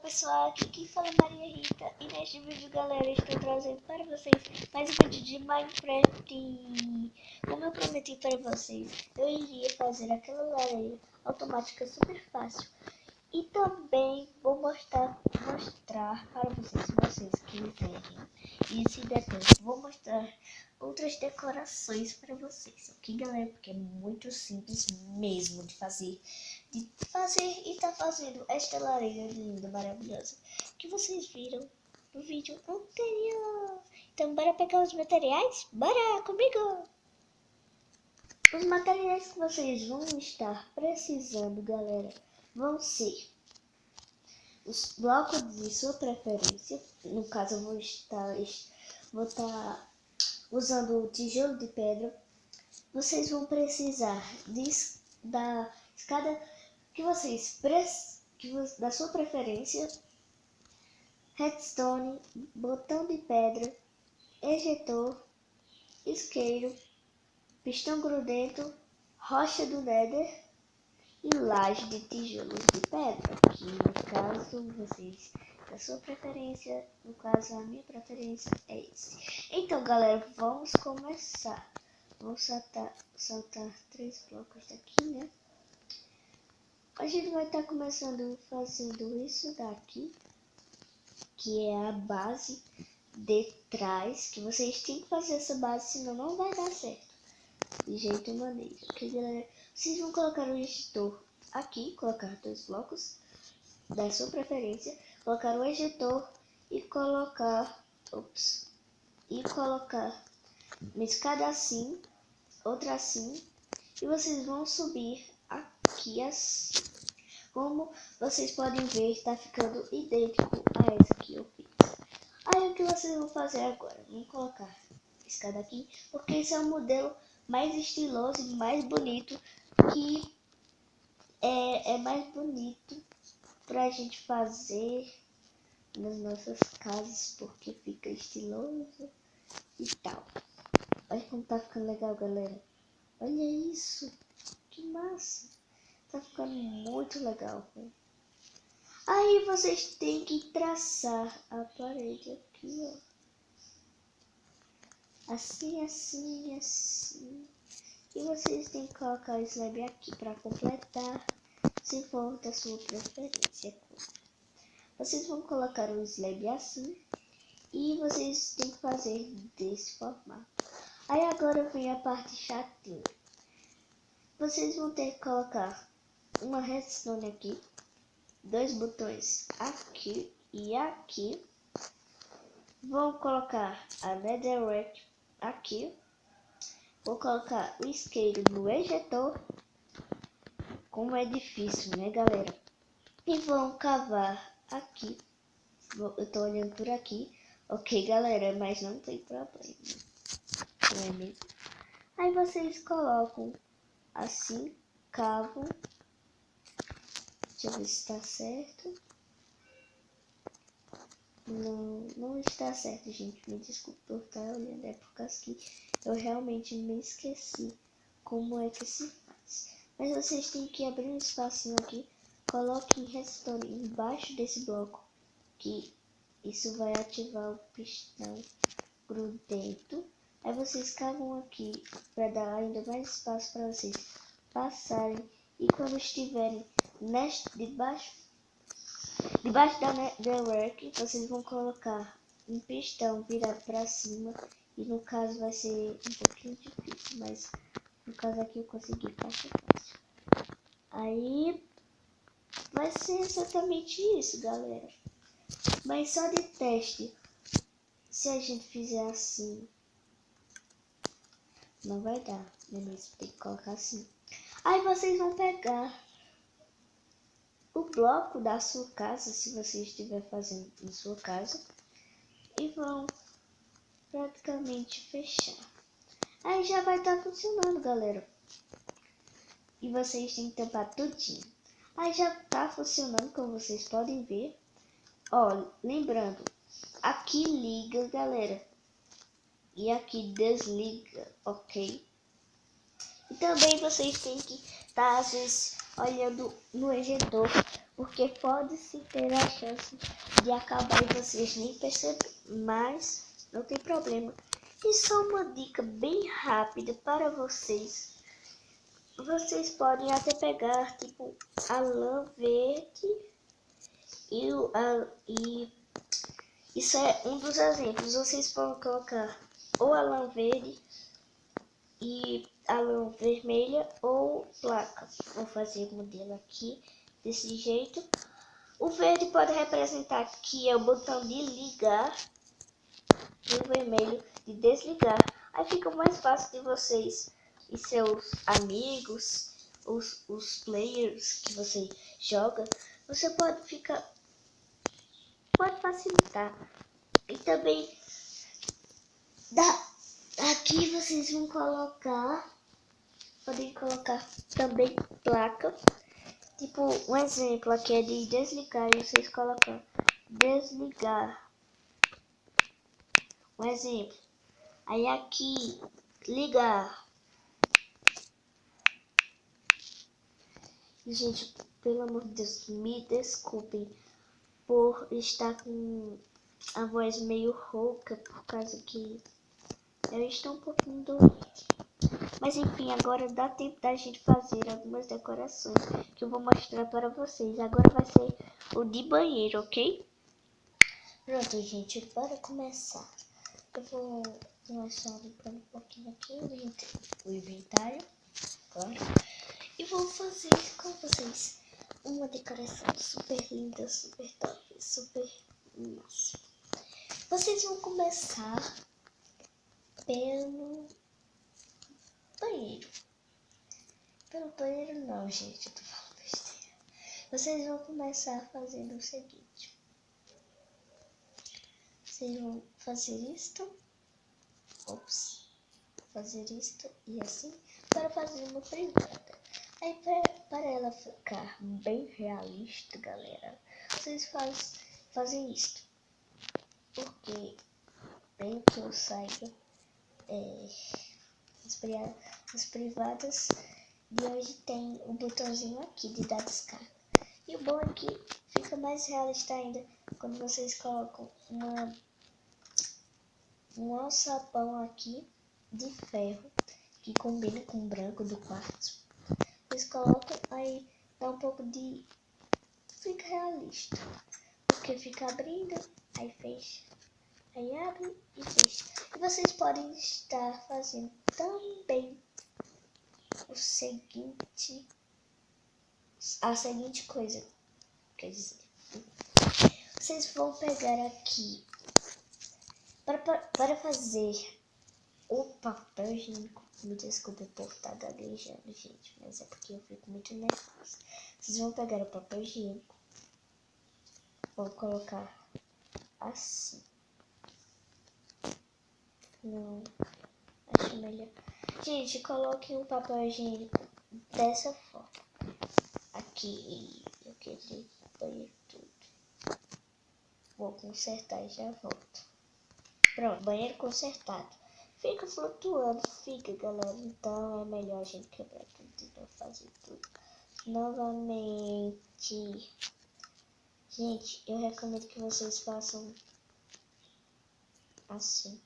pessoal, aqui quem fala é Maria Rita e neste vídeo, galera, estou trazendo para vocês mais um vídeo de Minecraft. Como eu prometi para vocês, eu iria fazer aquela lareira automática super fácil. E também vou mostrar para vocês, se vocês quiserem. E se der tempo, vou mostrar outras decorações para vocês, ok, galera? Porque é muito simples mesmo de fazer e tá fazendo esta lareira linda, maravilhosa, que vocês viram no vídeo anterior. Então, bora pegar os materiais? Bora comigo! Os materiais que vocês vão estar precisando, galera, vão ser os blocos de sua preferência. No caso, eu vou estar usando o tijolo de pedra. Vocês vão precisar da escada da sua preferência, redstone, botão de pedra, ejetor, isqueiro, pistão grudento, rocha do nether e laje de tijolos de pedra, que no caso vocês, da sua preferência, no caso a minha preferência é esse. Então, galera, vamos começar. Vou saltar 3 blocos daqui, né? A gente vai estar começando fazendo isso daqui, que é a base de trás, que vocês têm que fazer essa base, senão não vai dar certo, de jeito maneiro, ok, galera? Vocês vão colocar o ejetor aqui, colocar 2 blocos da sua preferência, colocar o ejetor e colocar, uma escada assim, outra assim, e vocês vão subir aqui assim. Como vocês podem ver, está ficando idêntico a essa que eu fiz. Aí o que vocês vão fazer agora? Vão colocar a escada aqui, porque esse é o modelo mais estiloso e mais bonito, que é mais bonito pra gente fazer nas nossas casas, porque fica estiloso e tal. Olha como tá ficando legal, galera. Olha isso, que massa. Tá ficando muito legal, né? Aí vocês têm que traçar a parede aqui, ó. Assim, assim, assim. E vocês têm que colocar o slab aqui para completar, se for da sua preferência. Vocês vão colocar o slab assim e vocês têm que fazer desse formato. Aí agora vem a parte chatinha. Vocês vão ter que colocar uma redstone aqui, 2 botões aqui e aqui. Vou colocar a netherrack aqui. Vou colocar o isqueiro no ejetor. Como é difícil, né, galera? E vão cavar aqui. Eu tô olhando por aqui. Ok, galera, mas não tem problema. Não é mesmo? Aí vocês colocam assim, cavam. Deixa eu ver se está certo. Não está certo, gente. Me desculpe por estar olhando. É por causa que eu realmente me esqueci como é que se faz. Mas vocês têm que abrir um espacinho aqui. Coloquem redstone embaixo desse bloco, que isso vai ativar o pistão grudento. Aí vocês cavam aqui para dar ainda mais espaço para vocês passarem. E quando estiverem debaixo da netherrack, vocês vão colocar um pistão virado para cima. E no caso vai ser um pouquinho difícil, mas no caso aqui eu consegui, tá fácil. Aí vai ser exatamente isso, galera. Mas só de teste, se a gente fizer assim, não vai dar, beleza? Tem que colocar assim. Aí vocês vão pegar o bloco da sua casa, se você estiver fazendo em sua casa, e vão praticamente fechar. Aí já vai estar funcionando, galera. E vocês têm que tampar tudinho. Aí já tá funcionando, como vocês podem ver. Ó, lembrando, aqui liga, galera, e aqui desliga, ok? E também vocês têm que estar, às vezes, olhando no edredor, porque pode-se ter a chance de acabar e vocês nem perceberem, mas não tem problema. E só uma dica bem rápida para vocês. Vocês podem até pegar tipo a lã verde e isso é um dos exemplos. Vocês podem colocar ou a lã verde e a lã vermelha ou placa. Vou fazer o modelo aqui desse jeito. O verde pode representar que é o botão de ligar e o vermelho de desligar. Aí fica mais fácil de vocês e seus amigos, os players que você joga, você pode facilitar. E também aqui vocês vão podem colocar também placa. Tipo, um exemplo aqui é de desligar e vocês colocam desligar. Um exemplo. Aí aqui, ligar. Gente, pelo amor de Deus, me desculpem por estar com a voz meio rouca, por causa que eu estou um pouquinho doente. Mas enfim, agora dá tempo da gente fazer algumas decorações que eu vou mostrar para vocês. Agora vai ser o de banheiro, ok? Pronto, gente, para começar, eu vou começar limpando um pouquinho aqui o inventário, claro. E vou fazer com vocês uma decoração super linda, super top, super máxima. Vocês vão começar pelo banheiro. Pelo banheiro não, gente, eu tô falando besteira. Vocês vão começar fazendo o seguinte. Vocês vão fazer isto. Ops. Fazer isto e assim para fazer uma privada. Aí para ela ficar bem realista, galera, vocês fazem isto. Porque, bem que eu saiba, as privadas de hoje tem o botãozinho aqui de dar descarga. E o bom é que fica mais realista ainda quando vocês colocam um alçapão aqui de ferro que combina com o branco do quartzo. Vocês colocam, aí dá um pouco de... fica realista. Porque fica abrindo, aí fecha. Aí abre e fecha. E vocês podem estar fazendo também a seguinte coisa. Quer dizer, vocês vão pegar aqui para fazer o papel higiênico. Me desculpe por estar gaguejando, gente, mas é porque eu fico muito nervosa. Vocês vão pegar o papel higiênico, vou colocar assim. Não, acho melhor. Gente, coloquem o papel higiênico dessa forma. Aqui, eu queria banheiro tudo. Vou consertar e já volto. Pronto, banheiro consertado. Fica flutuando, fica, galera. Então é melhor a gente quebrar tudo e não fazer tudo novamente. Gente, eu recomendo que vocês façam assim.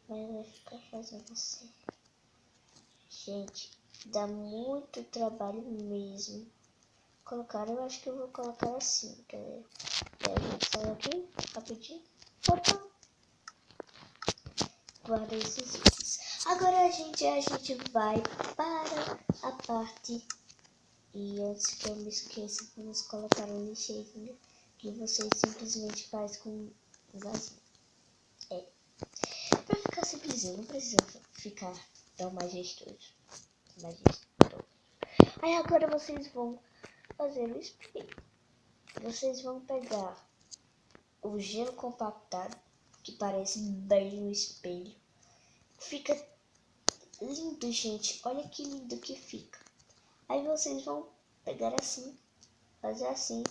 Mas vai ficar fazendo assim. Gente, dá muito trabalho mesmo. Eu acho que eu vou colocar assim, galera. E a gente sai aqui, rapidinho. Opa! Guarda esses itens. Agora a gente vai para a parte. E antes que eu me esqueça, vamos colocar um lixeirinho que vocês simplesmente faz com vasinho. Pra ficar simplesinho, não precisa ficar tão majestoso. Aí agora vocês vão fazer o espelho. Vocês vão pegar o gelo compactado, que parece bem um espelho. Fica lindo, gente. Olha que lindo que fica. Aí vocês vão pegar assim, fazer assim.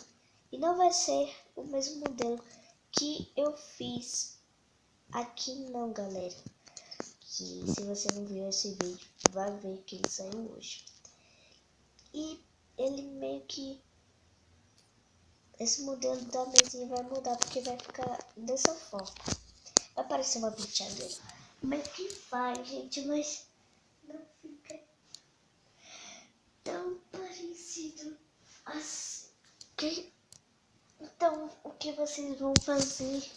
E não vai ser o mesmo modelo que eu fiz aqui não, galera. Que se você não viu esse vídeo, vai ver que ele saiu hoje. E ele meio que... Esse modelo da mesinha vai mudar, porque vai ficar dessa forma. Vai parecer uma penteadeira. Mas que faz, gente, mas não fica tão parecido assim. Então, o que vocês vão fazer?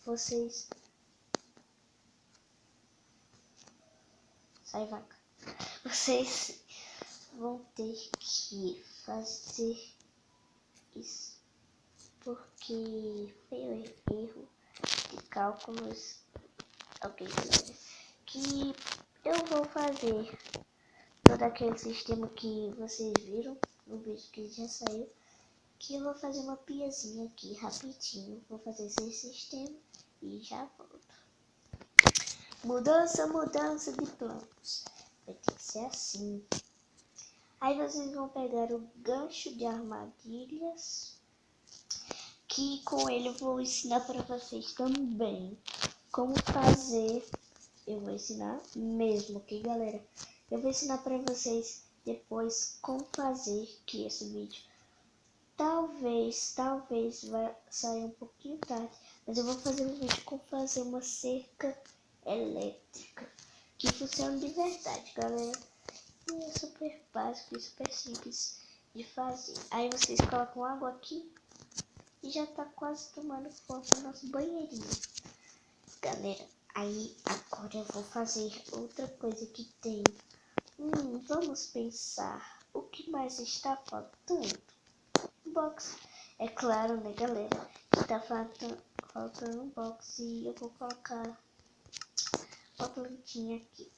Vocês... Sai, vaca. Vocês vão ter que fazer isso, porque foi um erro de cálculos. Ok, galera, que eu vou fazer todo aquele sistema que vocês viram no vídeo que já saiu, que eu vou fazer uma piazinha aqui rapidinho. Vou fazer esse sistema e já volto. Mudança de planos. Vai ter que ser assim. Aí vocês vão pegar o gancho de armadilhas, que com ele eu vou ensinar para vocês também como fazer. Eu vou ensinar mesmo, ok, galera? Eu vou ensinar para vocês depois como fazer, que esse vídeo talvez vai sair um pouquinho tarde, mas eu vou fazer um vídeo como fazer uma cerca elétrica, que funciona de verdade, galera. E é super básico e super simples de fazer. Aí vocês colocam água aqui e já tá quase tomando forma do nosso banheirinho. Galera, aí agora eu vou fazer outra coisa que tem. Vamos pensar o que mais está faltando. Box. É claro, né, galera? Que tá faltando um box e eu vou colocar uma plantinha aqui.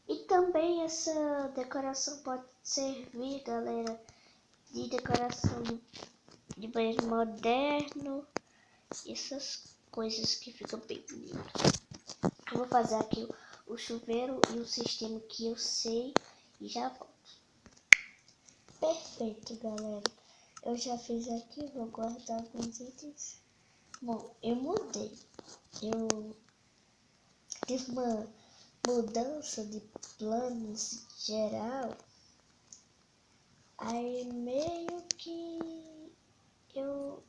E também essa decoração pode servir, galera, de decoração de banheiro moderno. Essas coisas que ficam bem bonitas. Eu vou fazer aqui o chuveiro e o sistema que eu sei e já volto. Perfeito, galera. Eu já fiz aqui, vou guardar alguns itens. Bom, eu mudei. Eu tive uma mudança de planos geral. Aí meio que eu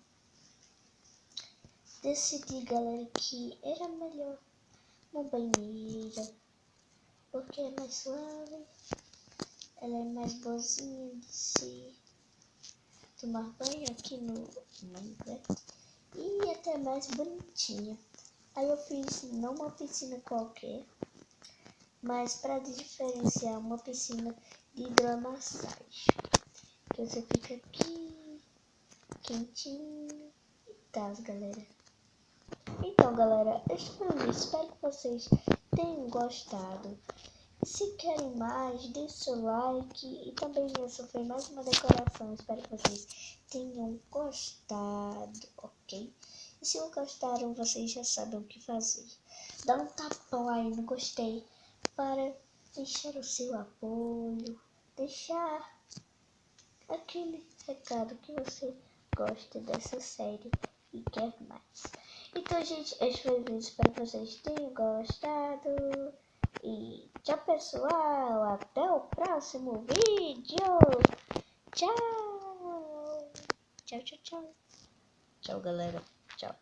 decidi, galera, que era melhor uma banheira, porque é mais suave, ela é mais boazinha de se tomar banho aqui no Minecraft e até mais bonitinha. Aí eu fiz não uma piscina qualquer, mas para diferenciar, uma piscina de hidromassagem, que você fica aqui quentinho e tal, galera. Então, galera, este foi o vídeo. Espero que vocês tenham gostado. Se querem mais, deixe seu like. E também essa foi mais uma decoração. Espero que vocês tenham gostado, ok? E se não gostaram, vocês já sabem o que fazer. Dá um tapão aí no gostei para deixar o seu apoio, deixar aquele recado que você gosta dessa série e quer mais. Então, gente, esse foi o vídeo. Espero que vocês tenham gostado. E tchau, pessoal. Até o próximo vídeo. Tchau. Tchau, tchau, tchau. Tchau, galera. Tchau.